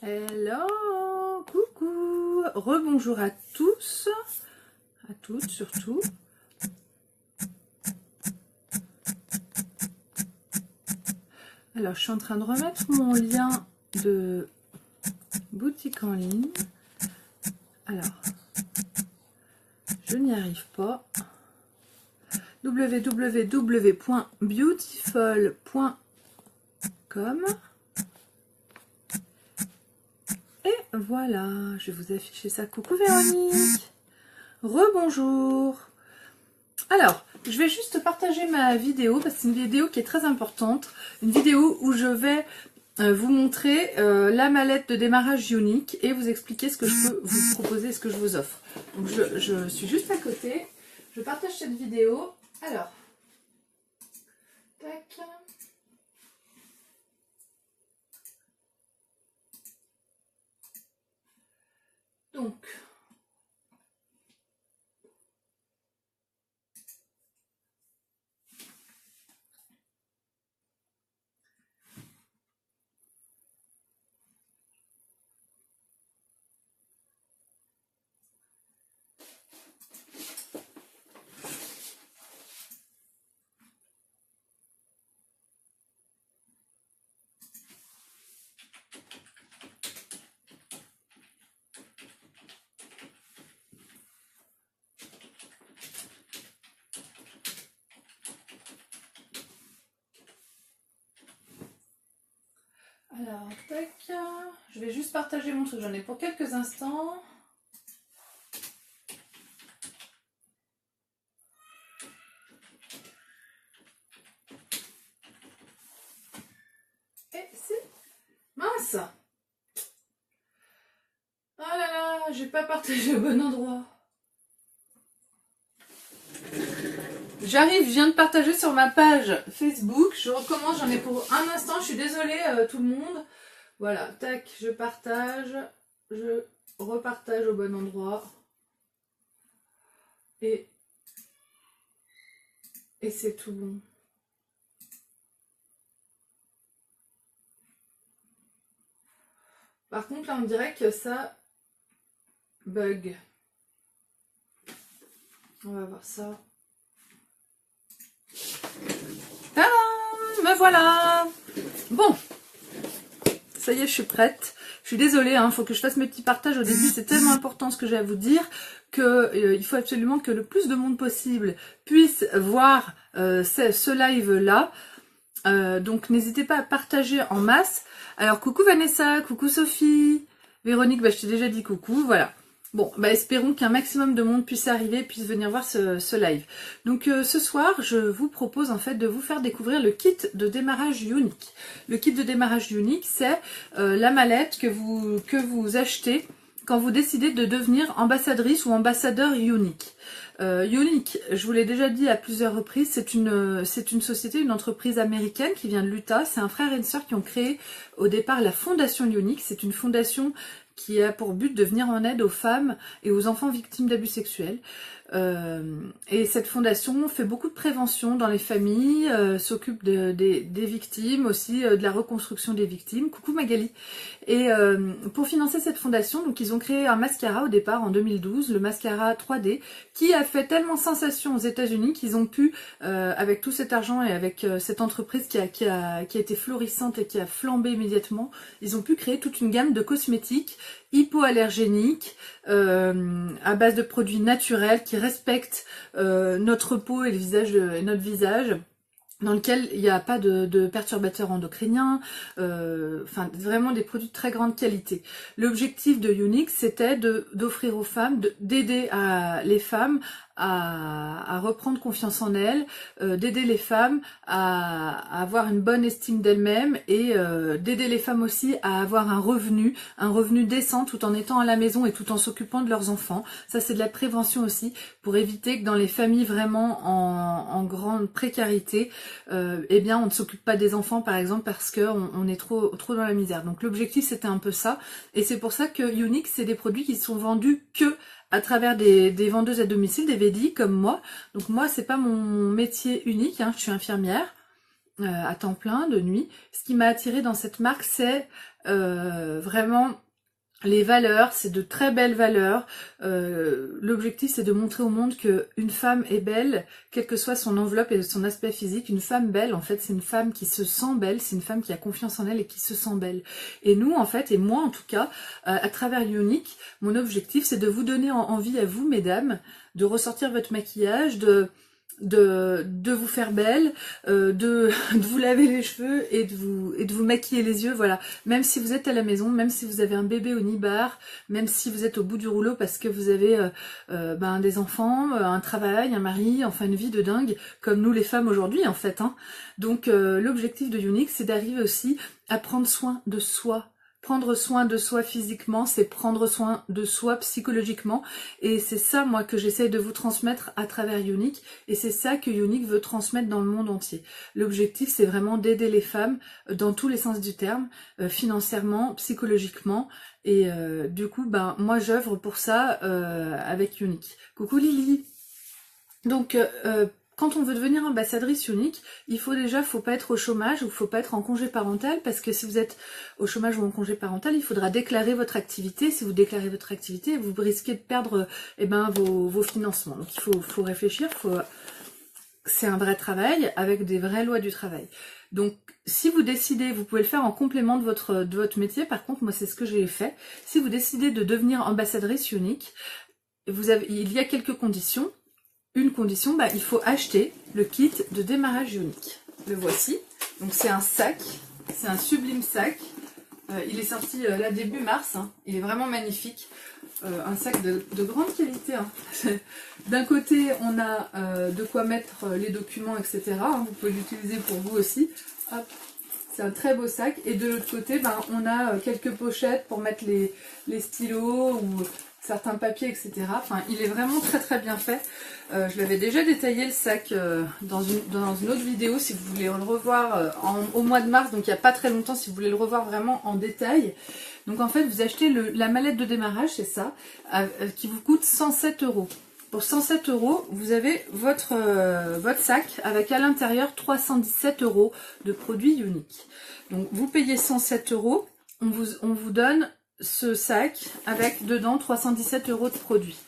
Hello, coucou, rebonjour à tous, à toutes surtout. Alors, je suis en train de remettre mon lien de boutique en ligne. Alors, je n'y arrive pas. www.beautiful.com. Et voilà, je vais vous afficher ça. Coucou Véronique, rebonjour. Alors, je vais juste partager ma vidéo parce que c'est une vidéo qui est très importante. Une vidéo où je vais vous montrer la mallette de démarrage Younique et vous expliquer ce que je peux vous proposer, ce que je vous offre. Donc je suis juste à côté, je partage cette vidéo. Alors, tac. Donc, tac, je vais juste partager mon truc, j'en ai pour quelques instants. Et c'est mince. Oh là là, j'ai pas partagé au bon endroit. J'arrive, je viens de partager sur ma page Facebook, je recommence, j'en ai pour un instant, je suis désolée tout le monde. Voilà, tac, je partage, je repartage au bon endroit. Et c'est tout bon. Par contre, là, on dirait que ça bug. On va voir ça. Tadam! Me voilà! Bon, ça y est, je suis prête. Je suis désolée, il faut que je fasse mes petits partages au début. C'est tellement important ce que j'ai à vous dire que il faut absolument que le plus de monde possible puisse voir ce live-là. Donc n'hésitez pas à partager en masse. Alors coucou Vanessa, coucou Sophie, Véronique, je t'ai déjà dit coucou, voilà. Bon, espérons qu'un maximum de monde puisse arriver, puisse venir voir ce live. Donc ce soir, je vous propose en fait de vous faire découvrir le kit de démarrage Younique. Le kit de démarrage Younique, c'est la mallette que vous achetez quand vous décidez de devenir ambassadrice ou ambassadeur Younique. Younique, je vous l'ai déjà dit à plusieurs reprises, c'est une société, une entreprise américaine qui vient de l'Utah. C'est un frère et une sœur qui ont créé au départ la fondation Younique. C'est une fondation qui a pour but de venir en aide aux femmes et aux enfants victimes d'abus sexuels. Et cette fondation fait beaucoup de prévention dans les familles, s'occupe des victimes, aussi de la reconstruction des victimes. Coucou Magali. Et pour financer cette fondation, donc ils ont créé un mascara au départ en 2012, le mascara 3D, qui a fait tellement sensation aux États-Unis qu'ils ont pu, avec tout cet argent et avec cette entreprise qui a été florissante et qui a flambé immédiatement, ils ont pu créer toute une gamme de cosmétiques hypoallergéniques à base de produits naturels qui respectent notre peau et notre visage, dans lequel il n'y a pas de perturbateurs endocriniens, vraiment des produits de très grande qualité. L'objectif de Younique, c'était d'offrir aux femmes, d'aider les femmes à reprendre confiance en elles, d'aider les femmes à avoir une bonne estime d'elles-mêmes et d'aider les femmes aussi à avoir un revenu décent tout en étant à la maison et tout en s'occupant de leurs enfants. Ça, c'est de la prévention aussi pour éviter que dans les familles vraiment en grande précarité, eh bien on ne s'occupe pas des enfants par exemple parce qu'on est trop dans la misère. Donc l'objectif c'était un peu ça et c'est pour ça que Younique, c'est des produits qui sont vendus que à travers des vendeuses à domicile, des VDI comme moi. Donc moi, c'est pas mon métier unique, je suis infirmière à temps plein, de nuit. Ce qui m'a attirée dans cette marque, c'est Vraiment, les valeurs, c'est de très belles valeurs. L'objectif, c'est de montrer au monde qu'une femme est belle, quelle que soit son enveloppe et son aspect physique. Une femme belle, en fait, c'est une femme qui se sent belle, c'est une femme qui a confiance en elle et qui se sent belle. Et nous, en fait, et moi en tout cas, à travers Unique, mon objectif, c'est de vous donner envie à vous, mesdames, de ressortir votre maquillage, de vous faire belle, de vous laver les cheveux et de vous maquiller les yeux, voilà. Même si vous êtes à la maison, même si vous avez un bébé au nibar, même si vous êtes au bout du rouleau parce que vous avez des enfants, un travail, un mari, enfin une vie de dingue, comme nous les femmes aujourd'hui en fait. Hein. Donc l'objectif de Unique, c'est d'arriver aussi à prendre soin de soi. Prendre soin de soi physiquement, c'est prendre soin de soi psychologiquement. Et c'est ça, moi, que j'essaye de vous transmettre à travers Unique. Et c'est ça que Unique veut transmettre dans le monde entier. L'objectif, c'est vraiment d'aider les femmes dans tous les sens du terme, financièrement, psychologiquement. Et du coup, moi, j'œuvre pour ça avec Unique. Coucou Lily. Donc, quand on veut devenir ambassadrice Unique, faut pas être au chômage ou faut pas être en congé parental, parce que si vous êtes au chômage ou en congé parental, il faudra déclarer votre activité. Si vous déclarez votre activité, vous risquez de perdre vos financements. Donc il faut réfléchir, c'est un vrai travail avec des vraies lois du travail. Donc si vous décidez, vous pouvez le faire en complément de votre métier. Par contre, moi c'est ce que j'ai fait. Si vous décidez de devenir ambassadrice Unique, il y a quelques conditions. Une condition, il faut acheter le kit de démarrage Unique. Le voici. Donc c'est un sac, c'est un sublime sac. Il est sorti là début mars. Hein. Il est vraiment magnifique. Un sac de grande qualité. Hein. D'un côté, on a de quoi mettre les documents, etc. Hein. Vous pouvez l'utiliser pour vous aussi. Hop. C'est un très beau sac. Et de l'autre côté, on a quelques pochettes pour mettre les stylos ou certains papiers, etc. Enfin, il est vraiment très très bien fait. Je l'avais déjà détaillé le sac dans une autre vidéo si vous voulez le revoir au mois de mars, donc il n'y a pas très longtemps, si vous voulez le revoir vraiment en détail. Donc en fait, vous achetez la mallette de démarrage, c'est ça, qui vous coûte 107 €. Pour 107 €, vous avez votre sac avec à l'intérieur 317 € de produits Unique. Donc vous payez 107 €, on vous donne ce sac avec dedans 317 € de produits.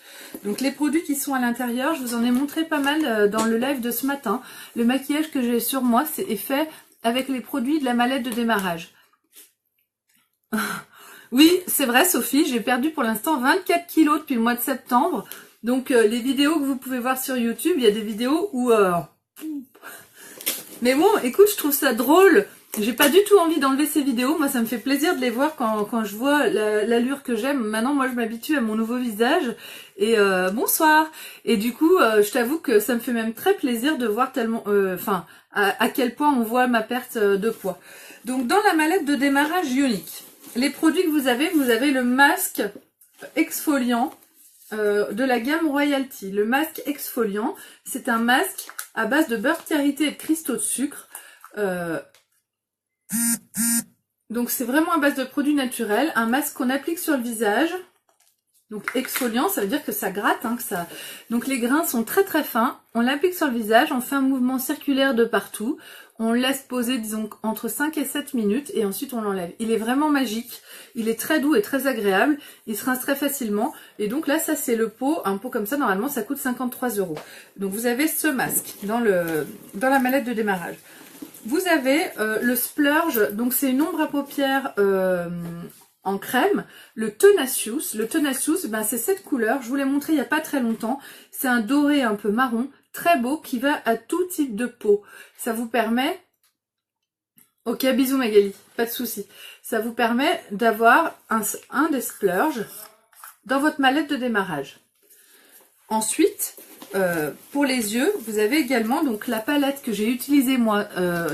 Donc les produits qui sont à l'intérieur, je vous en ai montré pas mal dans le live de ce matin. Le maquillage que j'ai sur moi est fait avec les produits de la mallette de démarrage. Oui, c'est vrai Sophie, j'ai perdu pour l'instant 24 kilos depuis le mois de septembre. Donc les vidéos que vous pouvez voir sur YouTube, il y a des vidéos où... Mais bon, écoute, je trouve ça drôle. J'ai pas du tout envie d'enlever ces vidéos. Moi, ça me fait plaisir de les voir quand je vois l'allure que j'aime. Maintenant, moi, je m'habitue à mon nouveau visage. Et bonsoir. Et du coup, je t'avoue que ça me fait même très plaisir de voir tellement... à quel point on voit ma perte de poids. Donc, dans la mallette de démarrage Unique, les produits que vous avez le masque exfoliant de la gamme Royalty. Le masque exfoliant, c'est un masque à base de beurre karité et de cristaux de sucre. Donc c'est vraiment à base de produits naturels, un masque qu'on applique sur le visage. Donc exfoliant, ça veut dire que ça gratte, hein, Donc les grains sont très très fins, on l'applique sur le visage, on fait un mouvement circulaire de partout, on le laisse poser disons entre 5 et 7 minutes et ensuite on l'enlève. Il est vraiment magique, il est très doux et très agréable, il se rince très facilement et donc là ça c'est le pot, un pot comme ça normalement ça coûte 53 €. Donc vous avez ce masque dans la mallette de démarrage. Vous avez le splurge, donc c'est une ombre à paupières en crème, le Tenacious. Le Tenacious, c'est cette couleur, je vous l'ai montré il n'y a pas très longtemps. C'est un doré un peu marron, très beau, qui va à tout type de peau. Ça vous permet... Ok, bisous Magali, pas de souci. Ça vous permet d'avoir un des splurges dans votre mallette de démarrage. Ensuite... pour les yeux, vous avez également donc la palette que j'ai utilisée moi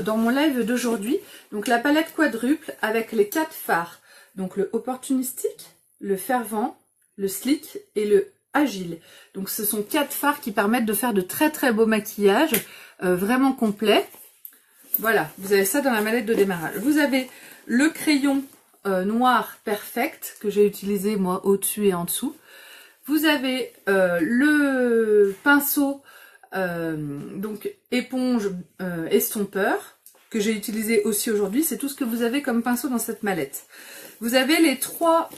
dans mon live d'aujourd'hui. Donc la palette quadruple avec les 4 fards. Donc le opportunistique, le fervent, le slick et le agile. Donc ce sont 4 fards qui permettent de faire de très très beaux maquillages vraiment complets. Voilà, vous avez ça dans la mallette de démarrage. Vous avez le crayon noir perfect que j'ai utilisé moi au-dessus et en dessous. Vous avez le pinceau, donc éponge estompeur, que j'ai utilisé aussi aujourd'hui. C'est tout ce que vous avez comme pinceau dans cette mallette. vous avez les trois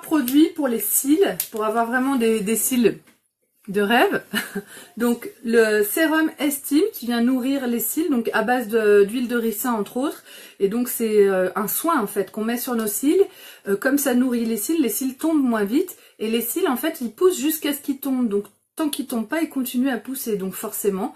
produits pour les cils, pour avoir vraiment des cils de rêve. Donc le sérum Estime qui vient nourrir les cils, donc à base d'huile de ricin entre autres, et donc c'est un soin en fait qu'on met sur nos cils. Comme ça nourrit les cils tombent moins vite, et les cils en fait ils poussent jusqu'à ce qu'ils tombent, donc tant qu'ils tombent pas ils continuent à pousser, donc forcément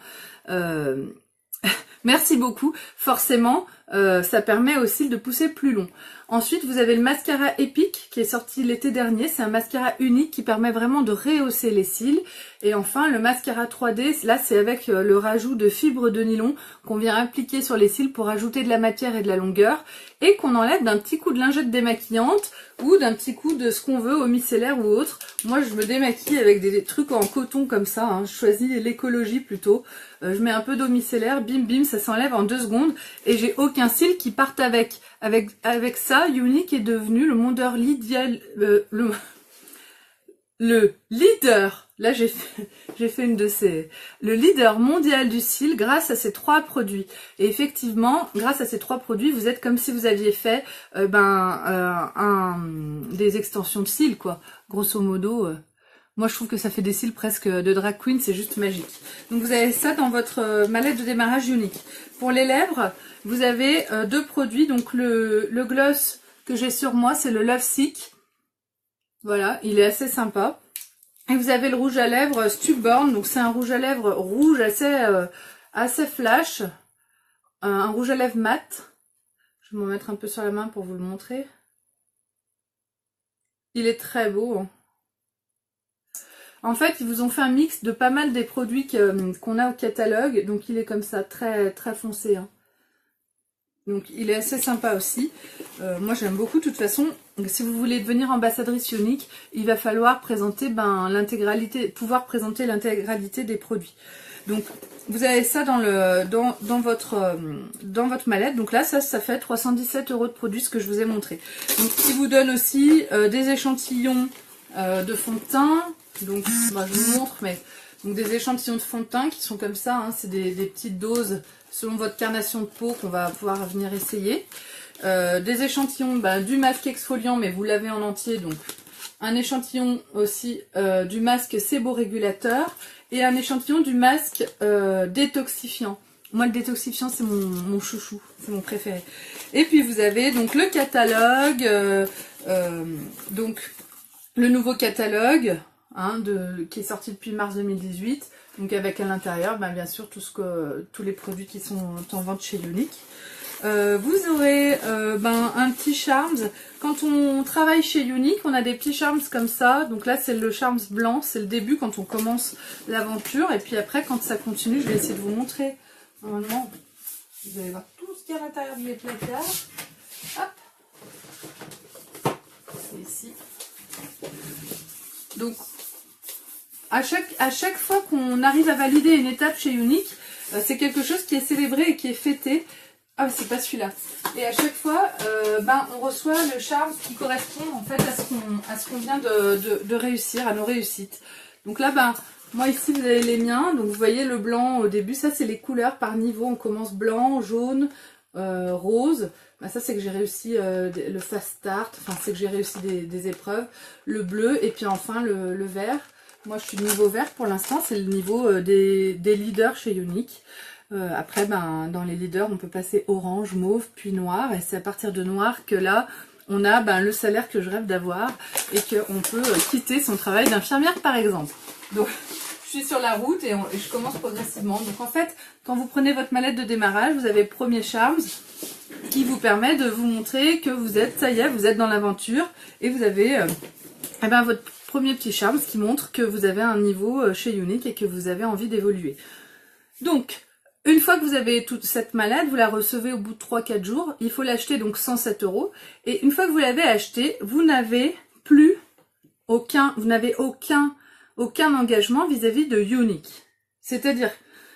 merci beaucoup, forcément ça permet aux cils de pousser plus long. Ensuite, vous avez le mascara Epic qui est sorti l'été dernier. C'est un mascara unique qui permet vraiment de rehausser les cils. Et enfin, le mascara 3D, là, c'est avec le rajout de fibres de nylon qu'on vient appliquer sur les cils pour ajouter de la matière et de la longueur. Et qu'on enlève d'un petit coup de lingette démaquillante ou d'un petit coup de ce qu'on veut au micellaire ou autre. Moi, je me démaquille avec des trucs en coton comme ça. Hein. Je choisis l'écologie plutôt. Je mets un peu d'eau micellaire, bim bim, ça s'enlève en 2 secondes. Et j'ai aucun cil qui parte avec. Avec ça, Younique est devenu le mondeur idéal, le leader, là j'ai fait une de ces, le leader mondial du cil grâce à ces 3 produits. Et effectivement, grâce à ces 3 produits, vous êtes comme si vous aviez fait des extensions de cils, quoi. Grosso modo, moi je trouve que ça fait des cils presque de drag queen, c'est juste magique. Donc vous avez ça dans votre mallette de démarrage Younique. Pour les lèvres, vous avez 2 produits, donc le gloss que j'ai sur moi, c'est le Love Sick. Voilà, il est assez sympa. Et vous avez le rouge à lèvres Stubborn, donc c'est un rouge à lèvres rouge assez flash. Un rouge à lèvres mat. Je vais m'en mettre un peu sur la main pour vous le montrer. Il est très beau. En fait, ils vous ont fait un mix de pas mal des produits qu'on a au catalogue. Donc il est comme ça, très, très foncé. Hein. Donc il est assez sympa aussi. Moi j'aime beaucoup. De toute façon, si vous voulez devenir ambassadrice Younique, il va falloir présenter pouvoir présenter l'intégralité des produits. Donc vous avez ça dans votre mallette. Donc là ça fait 317 € de produits, ce que je vous ai montré. Donc il vous donne aussi des échantillons de fond de teint. Donc je vous montre, mais donc des échantillons de fond de teint qui sont comme ça. Hein, c'est des petites doses selon votre carnation de peau qu'on va pouvoir venir essayer. Des échantillons du masque exfoliant, mais vous l'avez en entier, donc un échantillon aussi du masque séborégulateur et un échantillon du masque détoxifiant. Moi le détoxifiant c'est mon chouchou, c'est mon préféré. Et puis vous avez donc le catalogue, donc le nouveau catalogue hein, qui est sorti depuis mars 2018. Donc avec à l'intérieur, bien sûr, tous les produits qui sont en vente chez Younique. Vous aurez un petit Charms. Quand on travaille chez Younique, on a des petits Charms comme ça. Donc là, c'est le Charms blanc. C'est le début quand on commence l'aventure. Et puis après, quand ça continue, je vais essayer de vous montrer. Normalement, vous allez voir tout ce qu'il y a à l'intérieur de mes placards. Hop. C'est ici. Donc, à chaque fois qu'on arrive à valider une étape chez Younique, c'est quelque chose qui est célébré et qui est fêté. Ah, c'est pas celui-là. Et à chaque fois, on reçoit le charme qui correspond en fait à ce qu'on vient de réussir, à nos réussites. Donc là, moi ici vous avez les miens. Donc vous voyez le blanc au début, ça c'est les couleurs par niveau. On commence blanc, jaune, rose. Ça c'est que j'ai réussi le fast start. Enfin c'est que j'ai réussi des épreuves. Le bleu et puis enfin le vert. Moi je suis niveau vert pour l'instant, c'est le niveau des leaders chez Younique. Après dans les leaders on peut passer orange, mauve, puis noir. Et c'est à partir de noir que là on a le salaire que je rêve d'avoir. Et qu'on peut quitter son travail d'infirmière par exemple. Donc je suis sur la route et je commence progressivement. Donc en fait quand vous prenez votre mallette de démarrage, vous avez le premier Charms qui vous permet de vous montrer que vous êtes, ça y est, vous êtes dans l'aventure. Et vous avez votre premier petit Charms qui montre que vous avez un niveau chez Younique et que vous avez envie d'évoluer. Donc, une fois que vous avez toute cette mallette, vous la recevez au bout de 3-4 jours. Il faut l'acheter donc 107 €. Et une fois que vous l'avez acheté, vous n'avez aucun engagement vis-à-vis de Younique. C'est-à-dire,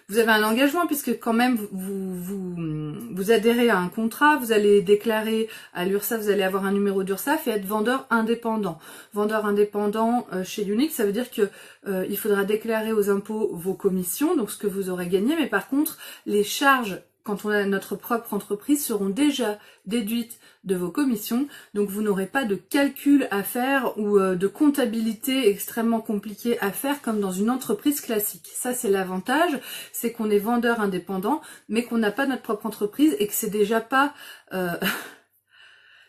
vous avez un engagement puisque quand même vous adhérez à un contrat, vous allez déclarer à l'URSSAF, vous allez avoir un numéro d'URSSAF et être vendeur indépendant. Vendeur indépendant chez Younique, ça veut dire que il faudra déclarer aux impôts vos commissions, donc ce que vous aurez gagné, mais par contre les charges quand on a notre propre entreprise, seront déjà déduites de vos commissions. Donc vous n'aurez pas de calcul à faire ou de comptabilité extrêmement compliquée à faire comme dans une entreprise classique. Ça, c'est l'avantage, c'est qu'on est vendeur indépendant, mais qu'on n'a pas notre propre entreprise et que c'est déjà pas...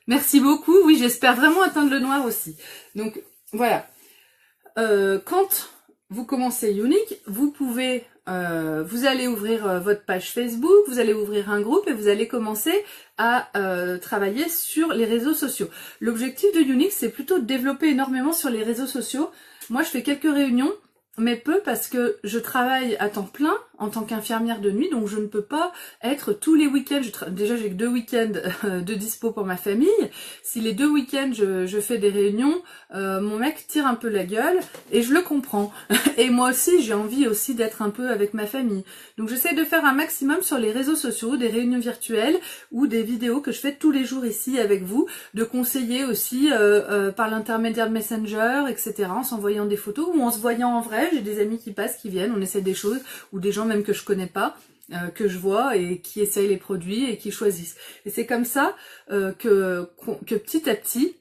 Merci beaucoup, oui, j'espère vraiment atteindre le noir aussi. Donc voilà, quand vous commencez Younique, vous pouvez... vous allez ouvrir votre page Facebook, vous allez ouvrir un groupe et vous allez commencer à travailler sur les réseaux sociaux. L'objectif de Younique, c'est plutôt de développer énormément sur les réseaux sociaux. Moi, je fais quelques réunions, mais peu parce que je travaille à temps plein en tant qu'infirmière de nuit, donc je ne peux pas être tous les week-ends. Déjà, j'ai que 2 week-ends de dispo pour ma famille. Si les 2 week-ends, je fais des réunions, mon mec tire un peu la gueule et je le comprends. Et moi aussi, j'ai envie aussi d'être un peu avec ma famille. Donc, j'essaie de faire un maximum sur les réseaux sociaux, des réunions virtuelles ou des vidéos que je fais tous les jours ici avec vous, de conseiller aussi par l'intermédiaire de Messenger, etc., en s'envoyant des photos ou en se voyant en vrai. J'ai des amis qui passent, qui viennent, on essaie des choses, ou des gens même que je connais pas, que je vois et qui essayent les produits et qui choisissent. Et c'est comme ça que petit à petit,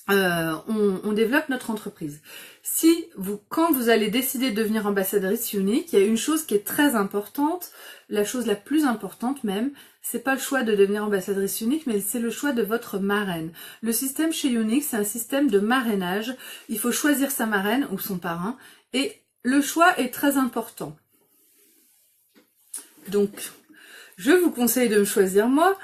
on développe notre entreprise. Quand vous allez décider de devenir ambassadrice Younique, il y a une chose qui est très importante, la chose la plus importante même, c'est pas le choix de devenir ambassadrice Younique, mais c'est le choix de votre marraine. Le système chez Younique, c'est un système de marrainage. Il faut choisir sa marraine ou son parrain, et le choix est très important. Donc, je vous conseille de me choisir moi,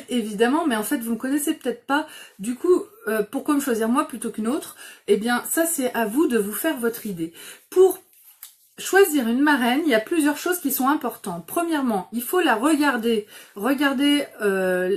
évidemment, mais en fait, vous ne me connaissez peut-être pas. Du coup, pourquoi me choisir moi plutôt qu'une autre? Eh bien, ça, c'est à vous de vous faire votre idée. Pour choisir une marraine, il y a plusieurs choses qui sont importantes. Premièrement, il faut la regarder. Regardez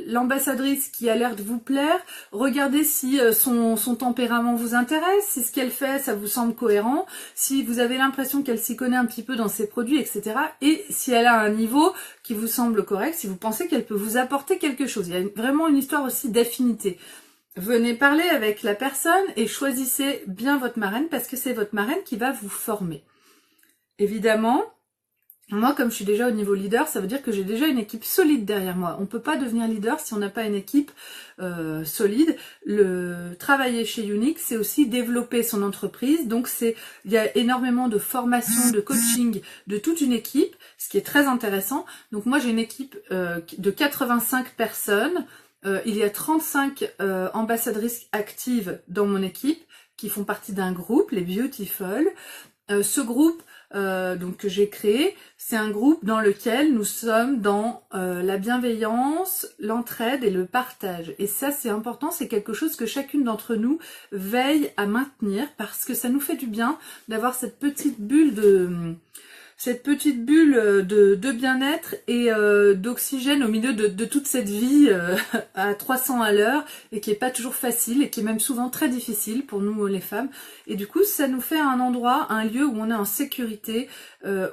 l'ambassadrice qui a l'air de vous plaire. Regardez si son tempérament vous intéresse, si ce qu'elle fait, ça vous semble cohérent, si vous avez l'impression qu'elle s'y connaît un petit peu dans ses produits, etc. Et si elle a un niveau qui vous semble correct, si vous pensez qu'elle peut vous apporter quelque chose. Il y a vraiment une histoire aussi d'affinité. Venez parler avec la personne et choisissez bien votre marraine parce que c'est votre marraine qui va vous former. Évidemment, moi comme je suis déjà au niveau leader, ça veut dire que j'ai déjà une équipe solide derrière moi. On ne peut pas devenir leader si on n'a pas une équipe solide. Travailler chez Younique, c'est aussi développer son entreprise. Donc il y a énormément de formation, de coaching de toute une équipe, ce qui est très intéressant. Donc moi j'ai une équipe de 85 personnes. Il y a 35 ambassadrices actives dans mon équipe qui font partie d'un groupe, les Beautiful. Ce groupe donc que j'ai créé, c'est un groupe dans lequel nous sommes dans la bienveillance, l'entraide et le partage. Et ça, c'est important, c'est quelque chose que chacune d'entre nous veille à maintenir parce que ça nous fait du bien d'avoir cette petite bulle de bien-être et d'oxygène au milieu de toute cette vie à 300 à l'heure et qui est pas toujours facile et qui est même souvent très difficile pour nous les femmes. Et du coup, ça nous fait un endroit, un lieu où on est en sécurité,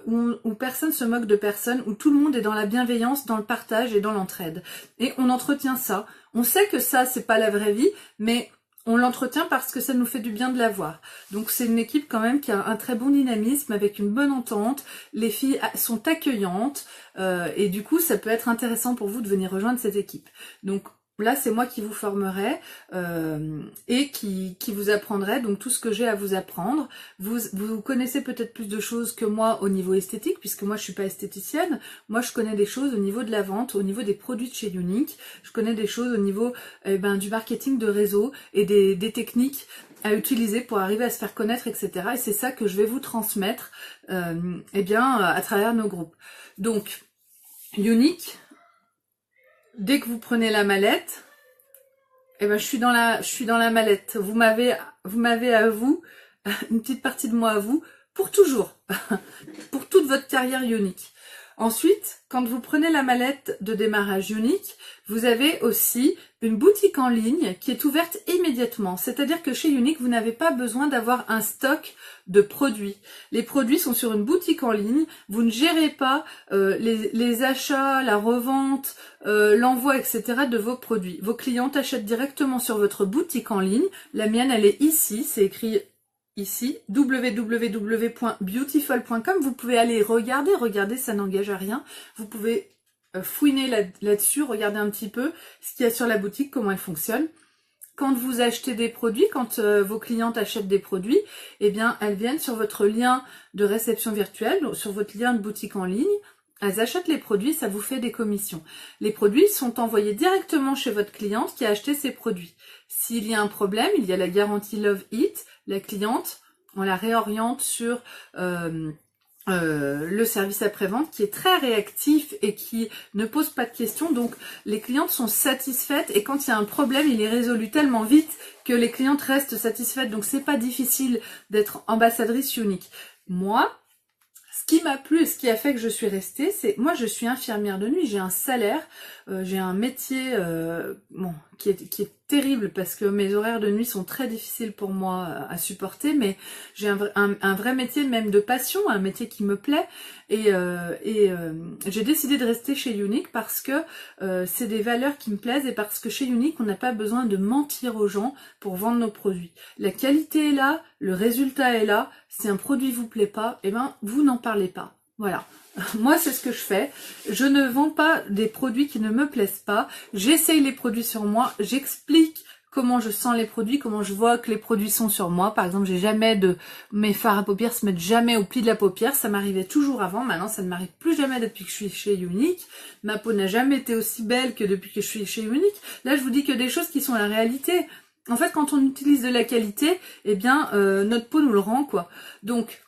où personne se moque de personne, où tout le monde est dans la bienveillance, dans le partage et dans l'entraide. Et on entretient ça. On sait que ça, c'est pas la vraie vie, mais on l'entretient parce que ça nous fait du bien de l'avoir. Donc c'est une équipe quand même qui a un très bon dynamisme avec une bonne entente. Les filles sont accueillantes et du coup ça peut être intéressant pour vous de venir rejoindre cette équipe. Donc là c'est moi qui vous formerai et qui vous apprendrai donc tout ce que j'ai à vous apprendre. Vous connaissez peut-être plus de choses que moi au niveau esthétique puisque moi je suis pas esthéticienne. Moi je connais des choses au niveau de la vente, au niveau des produits de chez Younique. Je connais des choses au niveau du marketing de réseau et des techniques à utiliser pour arriver à se faire connaître, etc. Et c'est ça que je vais vous transmettre à travers nos groupes. Donc Younique, dès que vous prenez la mallette, je suis dans la mallette. Vous m'avez à vous, une petite partie de moi à vous, pour toujours, pour toute votre carrière Younique. Ensuite, quand vous prenez la mallette de démarrage Younique, vous avez aussi une boutique en ligne qui est ouverte immédiatement. C'est-à-dire que chez Younique, vous n'avez pas besoin d'avoir un stock de produits. Les produits sont sur une boutique en ligne. Vous ne gérez pas les achats, la revente, l'envoi, etc. de vos produits. Vos clients achètent directement sur votre boutique en ligne. La mienne, elle est ici. C'est écrit ici, www.beautiful.com. Vous pouvez aller regarder, ça n'engage à rien. Vous pouvez fouinez là-dessus, regardez un petit peu ce qu'il y a sur la boutique, comment elle fonctionne. Quand vous achetez des produits, quand vos clientes achètent des produits, eh bien, elles viennent sur votre lien de réception virtuelle, sur votre lien de boutique en ligne. Elles achètent les produits, ça vous fait des commissions. Les produits sont envoyés directement chez votre cliente qui a acheté ces produits. S'il y a un problème, il y a la garantie Love It. La cliente, on la réoriente sur le service après-vente qui est très réactif et qui ne pose pas de questions. Donc les clientes sont satisfaites et quand il y a un problème, il est résolu tellement vite que les clientes restent satisfaites. Donc c'est pas difficile d'être ambassadrice Younique. Moi, ce qui m'a plu et ce qui a fait que je suis restée, c'est moi je suis infirmière de nuit, j'ai un salaire, j'ai un métier qui est terrible parce que mes horaires de nuit sont très difficiles pour moi à supporter, mais j'ai un vrai métier même de passion, un métier qui me plaît et j'ai décidé de rester chez Younique parce que c'est des valeurs qui me plaisent et parce que chez Younique on n'a pas besoin de mentir aux gens pour vendre nos produits. La qualité est là, le résultat est là. Si un produit vous plaît pas, eh ben vous n'en parlez pas. Voilà. Moi, c'est ce que je fais. Je ne vends pas des produits qui ne me plaisent pas. J'essaye les produits sur moi. J'explique comment je sens les produits, comment je vois que les produits sont sur moi. Par exemple, j'ai jamais mes fards à paupières se mettent jamais au pli de la paupière. Ça m'arrivait toujours avant. Maintenant, ça ne m'arrive plus jamais depuis que je suis chez Younique. Ma peau n'a jamais été aussi belle que depuis que je suis chez Younique. Là, je vous dis que des choses qui sont la réalité. En fait, quand on utilise de la qualité, eh bien, notre peau nous le rend, quoi. Donc,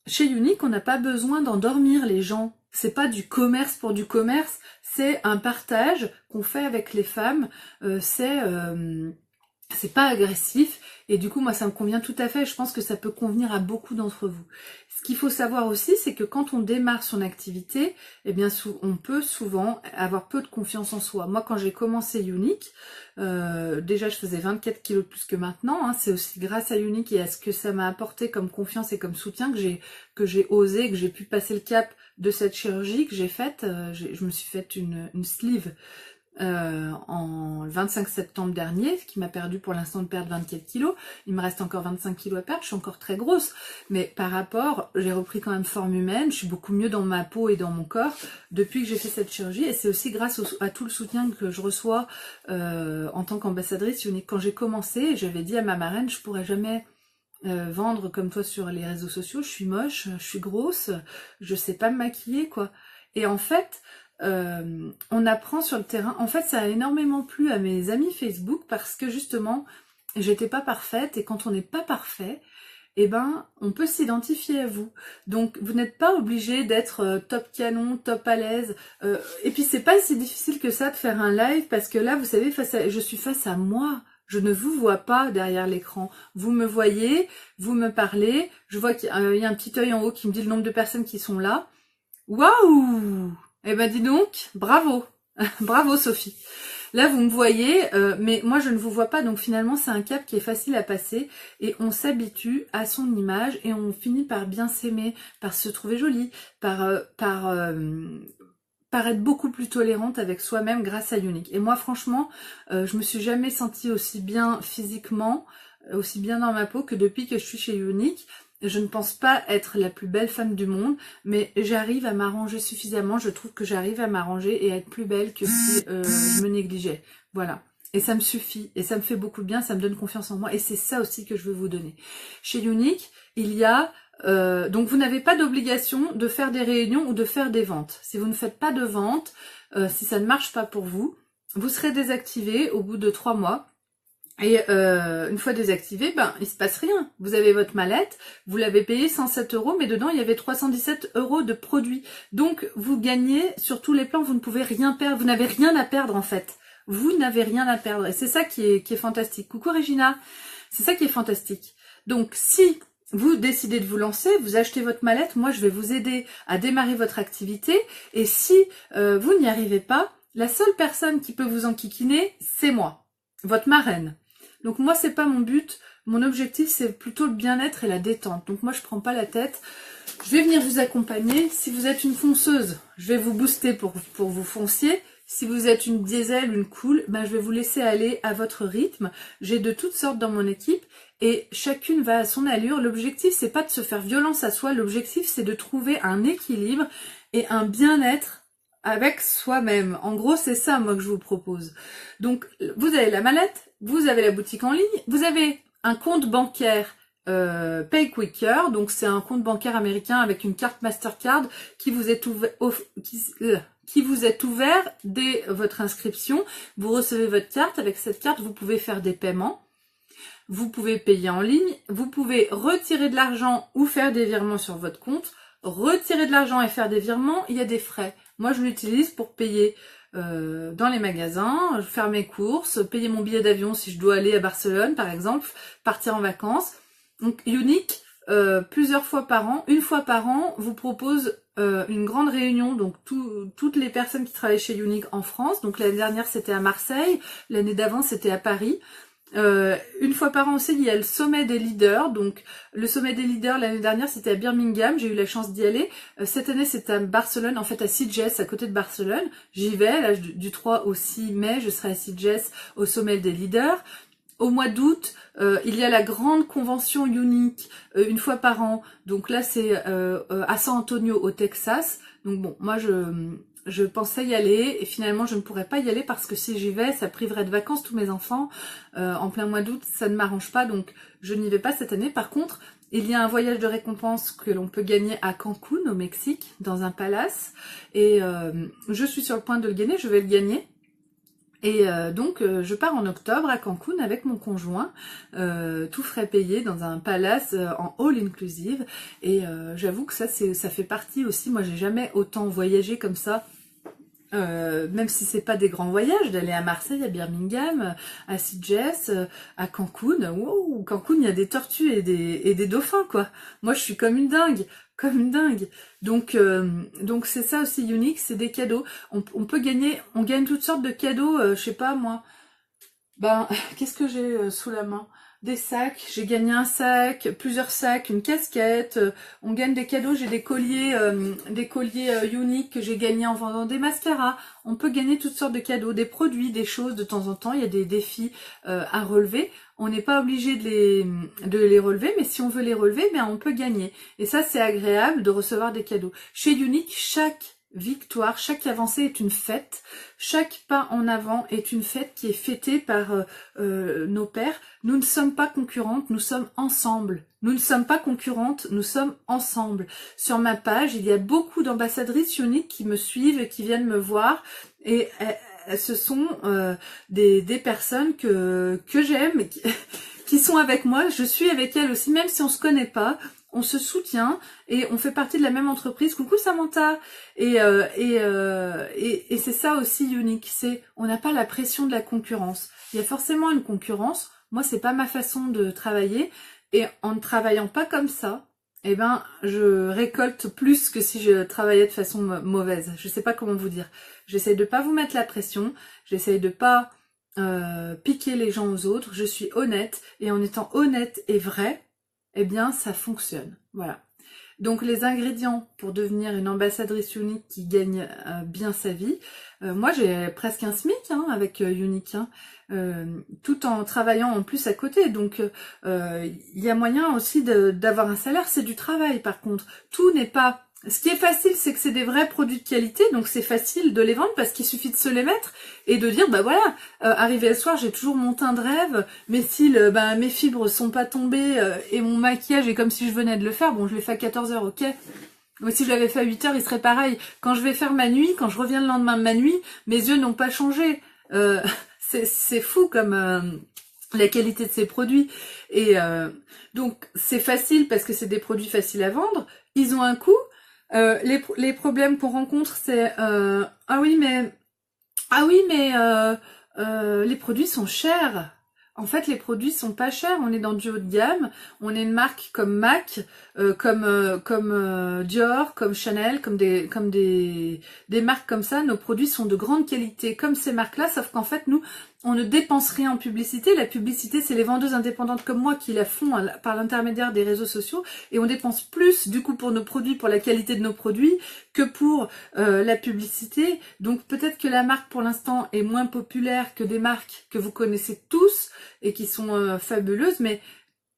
chez Younique, on n'a pas besoin d'endormir les gens. C'est pas du commerce pour du commerce, c'est un partage qu'on fait avec les femmes. C'est pas agressif et du coup moi ça me convient tout à fait. Je pense que ça peut convenir à beaucoup d'entre vous. Ce qu'il faut savoir aussi, c'est que quand on démarre son activité, eh bien on peut souvent avoir peu de confiance en soi. Moi quand j'ai commencé Younique, déjà je faisais 24 kilos de plus que maintenant. Hein. C'est aussi grâce à Younique et à ce que ça m'a apporté comme confiance et comme soutien que j'ai osé, que j'ai pu passer le cap de cette chirurgie que j'ai faite. Je me suis faite une sleeve en 25 septembre dernier, ce qui m'a perdu pour l'instant de perdre 24 kilos. Il me reste encore 25 kilos à perdre, je suis encore très grosse. Mais par rapport, j'ai repris quand même forme humaine, je suis beaucoup mieux dans ma peau et dans mon corps depuis que j'ai fait cette chirurgie. Et c'est aussi grâce à tout le soutien que je reçois en tant qu'ambassadrice Younique. Quand j'ai commencé, j'avais dit à ma marraine, je pourrais jamais vendre comme toi sur les réseaux sociaux, je suis moche, je suis grosse, je sais pas me maquiller, quoi. Et en fait, on apprend sur le terrain. En fait, ça a énormément plu à mes amis Facebook parce que justement, j'étais pas parfaite et quand on n'est pas parfait, eh ben, on peut s'identifier à vous. Donc, vous n'êtes pas obligé d'être top canon, top à l'aise. Et puis, c'est pas si difficile que ça de faire un live parce que là, vous savez, je suis face à moi. Je ne vous vois pas derrière l'écran. Vous me voyez, vous me parlez. Je vois qu'il y a un petit œil en haut qui me dit le nombre de personnes qui sont là. Waouh! Eh ben dis donc, bravo. Bravo Sophie. Là vous me voyez, mais moi je ne vous vois pas, donc finalement c'est un cap qui est facile à passer et on s'habitue à son image et on finit par bien s'aimer, par se trouver jolie, par être beaucoup plus tolérante avec soi-même grâce à Younique. Et moi franchement, je me suis jamais sentie aussi bien physiquement, aussi bien dans ma peau que depuis que je suis chez Younique. Je ne pense pas être la plus belle femme du monde, mais j'arrive à m'arranger suffisamment. Je trouve que j'arrive à m'arranger et à être plus belle que si je me négligeais. Voilà. Et ça me suffit. Et ça me fait beaucoup de bien. Ça me donne confiance en moi. Et c'est ça aussi que je veux vous donner. Chez Younique, il y a... donc vous n'avez pas d'obligation de faire des réunions ou de faire des ventes. Si vous ne faites pas de vente, si ça ne marche pas pour vous, vous serez désactivé au bout de 3 mois. Et une fois désactivé, ben il se passe rien. Vous avez votre mallette, vous l'avez payé 107 €, mais dedans il y avait 317 € de produits. Donc vous gagnez sur tous les plans, vous ne pouvez rien perdre, vous n'avez rien à perdre en fait. Vous n'avez rien à perdre. Et c'est ça qui est fantastique. Coucou Regina, c'est ça qui est fantastique. Donc si vous décidez de vous lancer, vous achetez votre mallette, moi je vais vous aider à démarrer votre activité. Et si vous n'y arrivez pas, la seule personne qui peut vous enquiquiner, c'est moi, votre marraine. Donc moi c'est pas mon but, mon objectif c'est plutôt le bien-être et la détente. Donc moi je prends pas la tête, je vais venir vous accompagner. Si vous êtes une fonceuse, je vais vous booster pour vous fonciez. Si vous êtes une diesel, une cool, ben je vais vous laisser aller à votre rythme. J'ai de toutes sortes dans mon équipe et chacune va à son allure. L'objectif c'est pas de se faire violence à soi, l'objectif c'est de trouver un équilibre et un bien-être avec soi-même. En gros, c'est ça, moi, que je vous propose. Donc, vous avez la mallette, vous avez la boutique en ligne, vous avez un compte bancaire PayQuicker, donc c'est un compte bancaire américain avec une carte Mastercard qui vous est ouvert dès votre inscription. Vous recevez votre carte, avec cette carte, vous pouvez faire des paiements. Vous pouvez payer en ligne, vous pouvez retirer de l'argent ou faire des virements sur votre compte. Retirer de l'argent et faire des virements, il y a des frais. Moi, je l'utilise pour payer dans les magasins, faire mes courses, payer mon billet d'avion si je dois aller à Barcelone, par exemple, partir en vacances. Donc, Unique, plusieurs fois par an, une fois par an, vous propose une grande réunion, donc toutes les personnes qui travaillent chez Unique en France. Donc, l'année dernière, c'était à Marseille, l'année d'avant, c'était à Paris. Une fois par an aussi, il y a le sommet des leaders. Donc, le sommet des leaders, l'année dernière, c'était à Birmingham. J'ai eu la chance d'y aller. Cette année, c'est à Barcelone, en fait, à Sitges, à côté de Barcelone. J'y vais, là, du 3 au 6 mai, je serai à Sitges, au sommet des leaders. Au mois d'août, il y a la grande convention Unique, une fois par an. Donc là, c'est à San Antonio, au Texas. Donc bon, moi, je pensais y aller et finalement je ne pourrais pas y aller parce que si j'y vais, ça priverait de vacances tous mes enfants. En plein mois d'août, ça ne m'arrange pas, donc je n'y vais pas cette année. Par contre, il y a un voyage de récompense que l'on peut gagner à Cancun, au Mexique, dans un palace. Et je suis sur le point de le gagner, je vais le gagner. Et donc je pars en octobre à Cancun avec mon conjoint, tout frais payé dans un palace en all inclusive. Et j'avoue que ça fait partie aussi. Moi, j'ai jamais autant voyagé comme ça. Même si c'est pas des grands voyages, d'aller à Marseille, à Birmingham, à Sitges, à Cancun. Wow, Cancun, il y a des tortues et des dauphins, quoi. Moi, je suis comme une dingue, comme une dingue. Donc c'est ça aussi Unique, c'est des cadeaux. On peut gagner, on gagne toutes sortes de cadeaux. Je sais pas moi. Ben, qu'est-ce que j'ai sous la main? Des sacs, j'ai gagné un sac, plusieurs sacs, une casquette, on gagne des cadeaux, j'ai des colliers Unique que j'ai gagnés en vendant des mascaras. On peut gagner toutes sortes de cadeaux, des produits, des choses de temps en temps, il y a des défis à relever. On n'est pas obligé de les relever, mais si on veut les relever, ben on peut gagner. Et ça, c'est agréable de recevoir des cadeaux. Chez Unique, chaque victoire, chaque avancée est une fête, chaque pas en avant est une fête qui est fêtée par nos pairs. Nous ne sommes pas concurrentes, nous sommes ensemble. Nous ne sommes pas concurrentes, nous sommes ensemble. Sur ma page, il y a beaucoup d'ambassadrices Unique qui me suivent et qui viennent me voir et ce sont des personnes que j'aime, qui sont avec moi. Je suis avec elles aussi, même si on se connaît pas. On se soutient et on fait partie de la même entreprise. Coucou Samantha. Et c'est ça aussi Unique. C'est on n'a pas la pression de la concurrence. Il y a forcément une concurrence. Moi, c'est pas ma façon de travailler. Et en ne travaillant pas comme ça, eh ben, je récolte plus que si je travaillais de façon mauvaise. Je sais pas comment vous dire. J'essaie de pas vous mettre la pression. J'essaie de pas piquer les gens aux autres. Je suis honnête. Et en étant honnête et vrai, eh bien, ça fonctionne. Voilà. Donc, les ingrédients pour devenir une ambassadrice Unique qui gagne bien sa vie. Moi, j'ai presque un SMIC avec Unique, tout en travaillant en plus à côté. Donc, il y a moyen aussi d'avoir un salaire. C'est du travail, par contre. Tout n'est pas... Ce qui est facile, c'est que c'est des vrais produits de qualité, donc c'est facile de les vendre parce qu'il suffit de se les mettre et de dire, bah voilà, arrivé le soir, j'ai toujours mon teint de rêve, mes cils, mes fibres sont pas tombées et mon maquillage est comme si je venais de le faire. Bon, je l'ai fait à 14h, ok. Mais si je l'avais fait à 8h, il serait pareil. Quand je vais faire ma nuit, quand je reviens le lendemain de ma nuit, mes yeux n'ont pas changé. C'est fou comme... la qualité de ces produits. Et donc, c'est facile parce que c'est des produits faciles à vendre. Ils ont un coût. Les problèmes qu'on rencontre, c'est ah oui mais les produits sont chers. En fait, les produits sont pas chers. On est dans du haut de gamme. On est une marque comme MAC, comme Dior, comme Chanel, comme des marques comme ça. Nos produits sont de grande qualité, comme ces marques-là. Sauf qu'en fait, nous, on ne dépense rien en publicité. La publicité, c'est les vendeuses indépendantes comme moi qui la font par l'intermédiaire des réseaux sociaux. Et on dépense plus, du coup, pour nos produits, pour la qualité de nos produits, que pour la publicité. Donc, peut-être que la marque, pour l'instant, est moins populaire que des marques que vous connaissez tous et qui sont fabuleuses. Mais,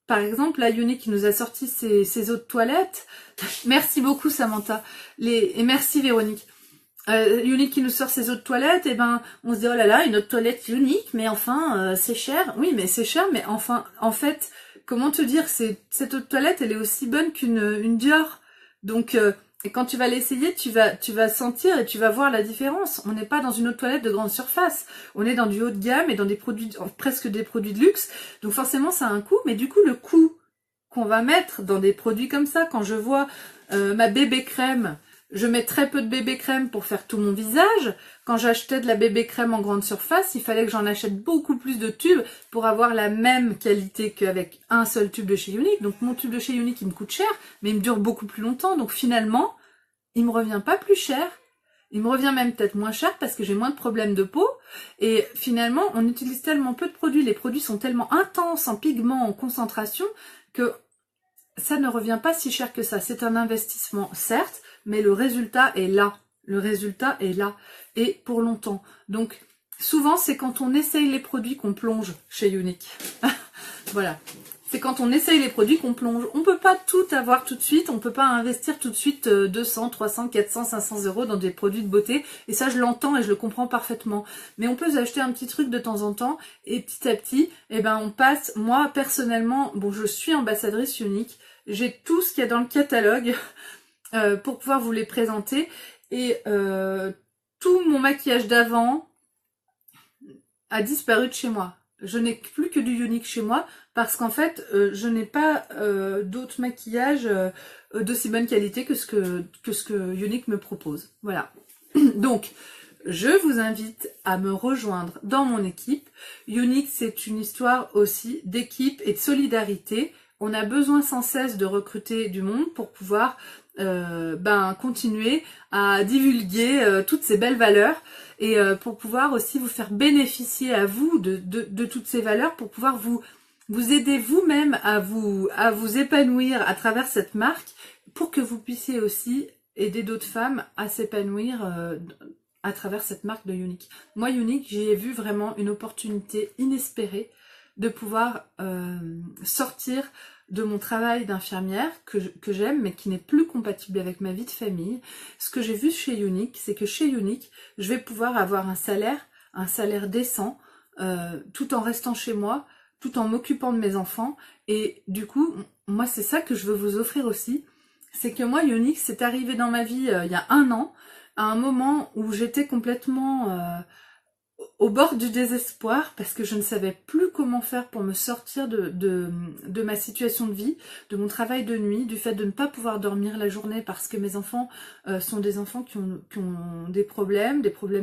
par exemple, la Unique qui nous a sorti ses eaux de toilette. Merci beaucoup, Samantha. Et merci, Véronique. Unique qui nous sort ses eaux de toilette, et ben on se dit oh là là, une eau de toilette Unique, mais enfin c'est cher. Oui, mais c'est cher, mais enfin en fait, comment te dire, cette eau de toilette, elle est aussi bonne qu'une Dior. Donc et quand tu vas l'essayer, tu vas sentir et tu vas voir la différence. On n'est pas dans une eau de toilette de grande surface, on est dans du haut de gamme et dans des produits, presque des produits de luxe. Donc forcément ça a un coût, mais du coup le coût qu'on va mettre dans des produits comme ça, quand je vois ma bébé crème, je mets très peu de bébé crème pour faire tout mon visage. Quand j'achetais de la bébé crème en grande surface, il fallait que j'en achète beaucoup plus de tubes pour avoir la même qualité qu'avec un seul tube de chez Unique. Donc mon tube de chez Unique, il me coûte cher, mais il me dure beaucoup plus longtemps. Donc finalement, il me revient pas plus cher. Il me revient même peut-être moins cher parce que j'ai moins de problèmes de peau. Et finalement, on utilise tellement peu de produits. Les produits sont tellement intenses en pigments, en concentration, que ça ne revient pas si cher que ça. C'est un investissement, certes, mais le résultat est là. Le résultat est là. Et pour longtemps. Donc, souvent, c'est quand on essaye les produits qu'on plonge chez Unique. Voilà. C'est quand on essaye les produits qu'on plonge. On peut pas tout avoir tout de suite. On peut pas investir tout de suite 200, 300, 400, 500 € dans des produits de beauté. Et ça, je l'entends et je le comprends parfaitement. Mais on peut s'acheter un petit truc de temps en temps. Et petit à petit, eh ben, on passe. Moi, personnellement, bon, je suis ambassadrice Unique. J'ai tout ce qu'il y a dans le catalogue pour pouvoir vous les présenter. Et tout mon maquillage d'avant a disparu de chez moi. Je n'ai plus que du Unique chez moi parce qu'en fait, je n'ai pas d'autres maquillages d'aussi bonne qualité que ce que Unique me propose. Voilà. Donc, je vous invite à me rejoindre dans mon équipe. Unique, c'est une histoire aussi d'équipe et de solidarité. On a besoin sans cesse de recruter du monde pour pouvoir continuer à divulguer toutes ces belles valeurs et pour pouvoir aussi vous faire bénéficier à vous de toutes ces valeurs, pour pouvoir vous aider vous-même à vous épanouir à travers cette marque, pour que vous puissiez aussi aider d'autres femmes à s'épanouir à travers cette marque de Unique. Moi, Unique, j'y ai vu vraiment une opportunité inespérée de pouvoir sortir de mon travail d'infirmière que j'aime mais qui n'est plus compatible avec ma vie de famille. Ce que j'ai vu chez Unique, c'est que chez Unique, je vais pouvoir avoir un salaire décent tout en restant chez moi, tout en m'occupant de mes enfants. Et du coup, moi c'est ça que je veux vous offrir aussi. C'est que moi, Unique, c'est arrivé dans ma vie il y a 1 an, à un moment où j'étais complètement au bord du désespoir parce que je ne savais plus comment faire pour me sortir de ma situation de vie, de mon travail de nuit, du fait de ne pas pouvoir dormir la journée parce que mes enfants sont des enfants qui ont des problèmes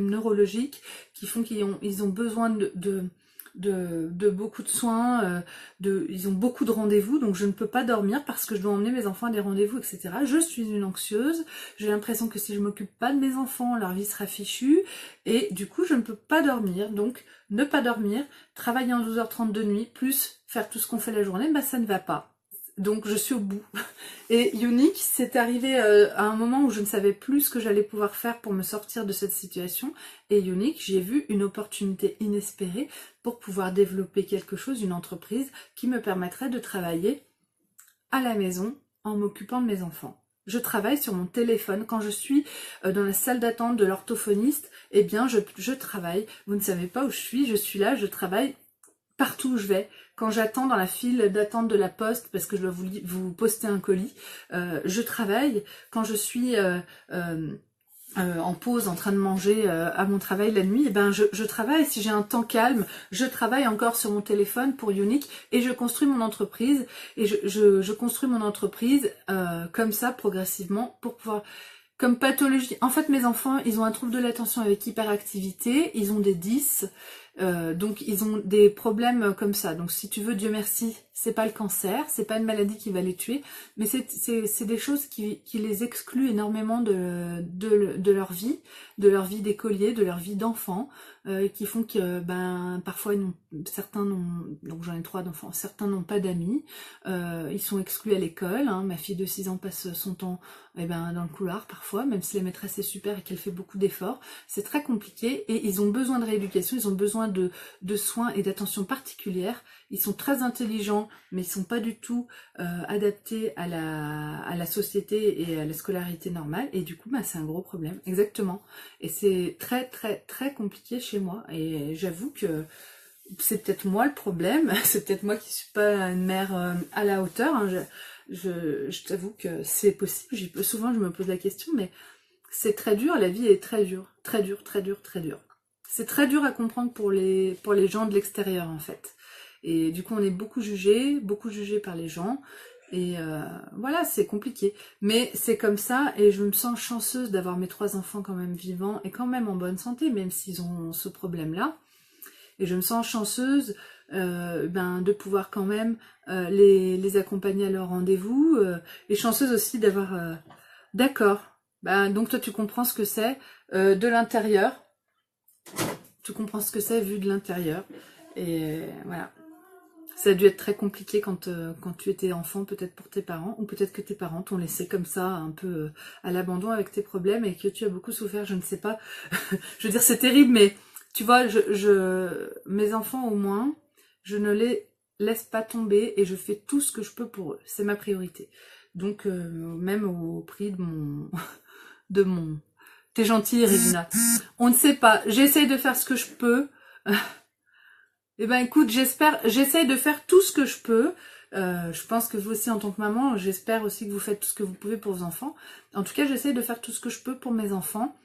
neurologiques, qui font qu'ils ont besoin de beaucoup de soins, ils ont beaucoup de rendez-vous, donc je ne peux pas dormir parce que je dois emmener mes enfants à des rendez-vous, etc. Je suis une anxieuse, j'ai l'impression que si je m'occupe pas de mes enfants, leur vie sera fichue, et du coup je ne peux pas dormir. Donc ne pas dormir, travailler en 12h30 de nuit, plus faire tout ce qu'on fait la journée, bah ça ne va pas. Donc je suis au bout. Et Unique, c'est arrivé à un moment où je ne savais plus ce que j'allais pouvoir faire pour me sortir de cette situation. Et Unique, j'ai vu une opportunité inespérée pour pouvoir développer quelque chose, une entreprise qui me permettrait de travailler à la maison en m'occupant de mes enfants. Je travaille sur mon téléphone. Quand je suis dans la salle d'attente de l'orthophoniste, eh bien je travaille. Vous ne savez pas où je suis là, je travaille partout où je vais. Quand j'attends dans la file d'attente de la poste parce que je dois vous poster un colis, je travaille. Quand je suis en pause en train de manger à mon travail la nuit, eh ben je travaille. Si j'ai un temps calme, je travaille encore sur mon téléphone pour Unique et je construis mon entreprise. Et je construis mon entreprise comme ça progressivement pour pouvoir... Comme pathologie, en fait mes enfants, ils ont un trouble de l'attention avec hyperactivité, ils ont des 10, donc ils ont des problèmes comme ça. Donc si tu veux, Dieu merci, c'est pas le cancer, c'est pas une maladie qui va les tuer, mais c'est des choses qui les excluent énormément de leur vie d'écolier, de leur vie d'enfant, qui font que parfois certains n'ont, donc j'en ai 3 d'enfants, certains n'ont pas d'amis, ils sont exclus à l'école, hein. Ma fille de 6 ans passe son temps dans le couloir parfois, même si la maîtresse est super et qu'elle fait beaucoup d'efforts, c'est très compliqué et ils ont besoin de rééducation, ils ont besoin besoin de soins et d'attention particulière. Ils sont très intelligents, mais ils sont pas du tout adaptés à la société et à la scolarité normale. Et du coup, bah, c'est un gros problème, exactement. Et c'est très très très compliqué chez moi. Et j'avoue que c'est peut-être moi le problème, c'est peut-être moi qui suis pas une mère à la hauteur. Hein. Je t'avoue que c'est possible. Souvent, je me pose la question, mais c'est très dur. La vie est très dure, très dure, très dure, très dure. C'est très dur à comprendre pour les gens de l'extérieur en fait. Et du coup, on est beaucoup jugé par les gens. Et voilà, c'est compliqué. Mais c'est comme ça, et je me sens chanceuse d'avoir mes 3 enfants quand même vivants et quand même en bonne santé, même s'ils ont ce problème-là. Et je me sens chanceuse de pouvoir quand même les accompagner à leur rendez-vous. Et chanceuse aussi d'avoir... D'accord. Donc toi, tu comprends ce que c'est de l'intérieur. Tu comprends ce que c'est vu de l'intérieur. Et voilà. Ça a dû être très compliqué quand tu étais enfant, peut-être pour tes parents, ou peut-être que tes parents t'ont laissé comme ça, un peu à l'abandon avec tes problèmes et que tu as beaucoup souffert, je ne sais pas. Je veux dire, c'est terrible, mais tu vois, mes enfants au moins, je ne les laisse pas tomber et je fais tout ce que je peux pour eux. C'est ma priorité. Donc, même au prix de mon... T'es gentille, Regina. On ne sait pas. J'essaye de faire ce que je peux. Eh ben écoute, j'essaye de faire tout ce que je peux. Je pense que vous aussi en tant que maman, j'espère aussi que vous faites tout ce que vous pouvez pour vos enfants. En tout cas, j'essaye de faire tout ce que je peux pour mes enfants.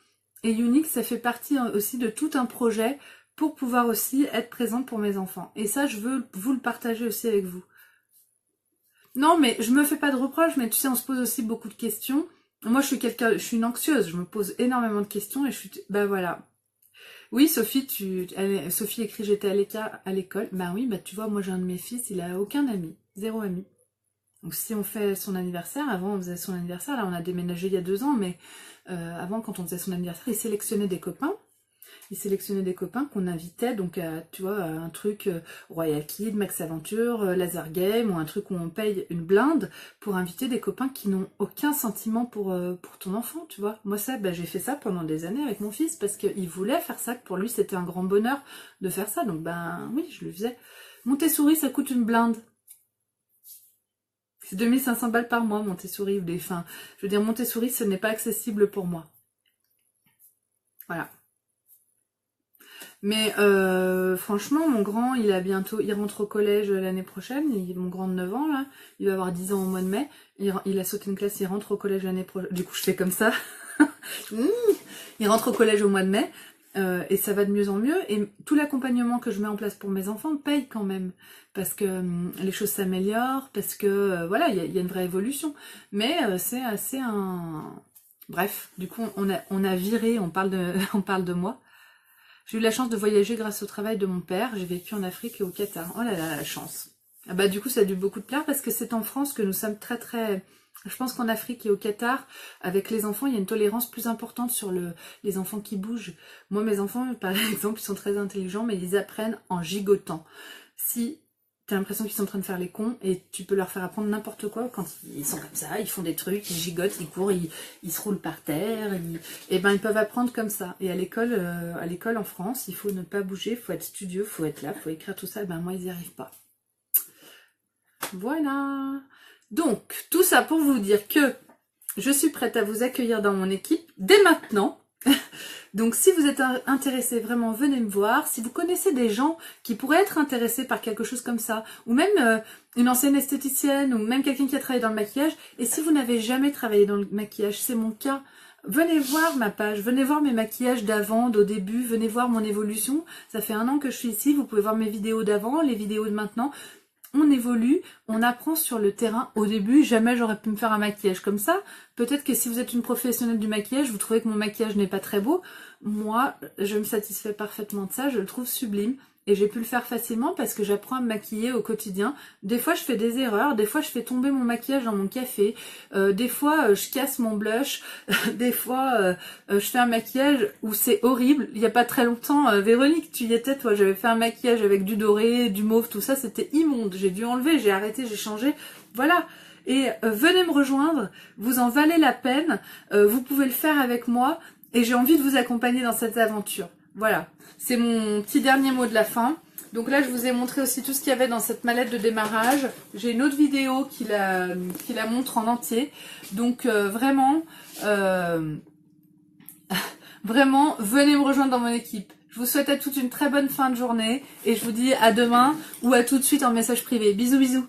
Et Unix, ça fait partie aussi de tout un projet pour pouvoir aussi être présente pour mes enfants. Et ça, je veux vous le partager aussi avec vous. Non, mais je me fais pas de reproches, mais tu sais, on se pose aussi beaucoup de questions. Moi, je suis une anxieuse, je me pose énormément de questions et voilà. Oui, Sophie, Sophie écrit j'étais à l'école. Bah oui, tu vois, moi j'ai un de mes fils, il a aucun ami, 0 ami. Donc si on fait son anniversaire, avant on faisait son anniversaire, là on a déménagé il y a 2 ans, mais avant quand on faisait son anniversaire, il sélectionnait des copains. Qu'on invitait, donc tu vois, un truc Royal Kid, Max Aventure, Laser Game, ou un truc où on paye une blinde pour inviter des copains qui n'ont aucun sentiment pour ton enfant, tu vois. Moi ça, j'ai fait ça pendant des années avec mon fils, parce qu'il voulait faire ça, que pour lui c'était un grand bonheur de faire ça, donc oui, je le faisais. Montessori, ça coûte une blinde. C'est 2500 balles par mois, Montessori. Enfin, je veux dire, Montessori, ce n'est pas accessible pour moi. Voilà. Mais franchement, mon grand, il rentre au collège l'année prochaine, mon grand de 9 ans, là, il va avoir 10 ans au mois de mai, il a sauté une classe, il rentre au collège l'année prochaine, du coup je fais comme ça, il rentre au collège au mois de mai, et ça va de mieux en mieux, et tout l'accompagnement que je mets en place pour mes enfants paye quand même, parce que les choses s'améliorent, parce que voilà, il y a une vraie évolution, mais c'est assez un... Bref, du coup on a viré, on parle de moi. J'ai eu la chance de voyager grâce au travail de mon père. J'ai vécu en Afrique et au Qatar. Oh là là, la chance. Du coup, ça a dû beaucoup de plaire parce que c'est en France que nous sommes très très... Je pense qu'en Afrique et au Qatar, avec les enfants, il y a une tolérance plus importante sur les enfants qui bougent. Moi, mes enfants, par exemple, ils sont très intelligents, mais ils apprennent en gigotant. Si t'as l'impression qu'ils sont en train de faire les cons et tu peux leur faire apprendre n'importe quoi quand ils sont comme ça, ils font des trucs, ils gigotent, ils courent, ils se roulent par terre, ils peuvent apprendre comme ça. Et à l'école en France, il faut ne pas bouger, il faut être studieux, il faut être là, il faut écrire tout ça, moi ils n'y arrivent pas. Voilà. Donc, tout ça pour vous dire que je suis prête à vous accueillir dans mon équipe dès maintenant. Donc si vous êtes intéressé, vraiment venez me voir. Si vous connaissez des gens qui pourraient être intéressés par quelque chose comme ça, ou même une ancienne esthéticienne, ou même quelqu'un qui a travaillé dans le maquillage, et si vous n'avez jamais travaillé dans le maquillage, c'est mon cas, venez voir ma page, venez voir mes maquillages d'avant, d'au début, venez voir mon évolution. Ça fait 1 an que je suis ici, vous pouvez voir mes vidéos d'avant, les vidéos de maintenant. On évolue, on apprend sur le terrain. Au début, jamais j'aurais pu me faire un maquillage comme ça. Peut-être que si vous êtes une professionnelle du maquillage, vous trouvez que mon maquillage n'est pas très beau. Moi, je me satisfais parfaitement de ça, je le trouve sublime. Et j'ai pu le faire facilement parce que j'apprends à me maquiller au quotidien. Des fois, je fais des erreurs. Des fois, je fais tomber mon maquillage dans mon café. Des fois, je casse mon blush. Des fois, je fais un maquillage où c'est horrible. Il n'y a pas très longtemps, Véronique, tu y étais, toi. J'avais fait un maquillage avec du doré, du mauve, tout ça. C'était immonde. J'ai dû enlever, j'ai arrêté, j'ai changé. Voilà. Et venez me rejoindre. Vous en valez la peine. Vous pouvez le faire avec moi. Et j'ai envie de vous accompagner dans cette aventure. Voilà, c'est mon petit dernier mot de la fin. Donc là, je vous ai montré aussi tout ce qu'il y avait dans cette mallette de démarrage. J'ai une autre vidéo qui la montre en entier. Donc vraiment, vraiment, venez me rejoindre dans mon équipe. Je vous souhaite à toutes une très bonne fin de journée et je vous dis à demain ou à tout de suite en message privé. Bisous, bisous.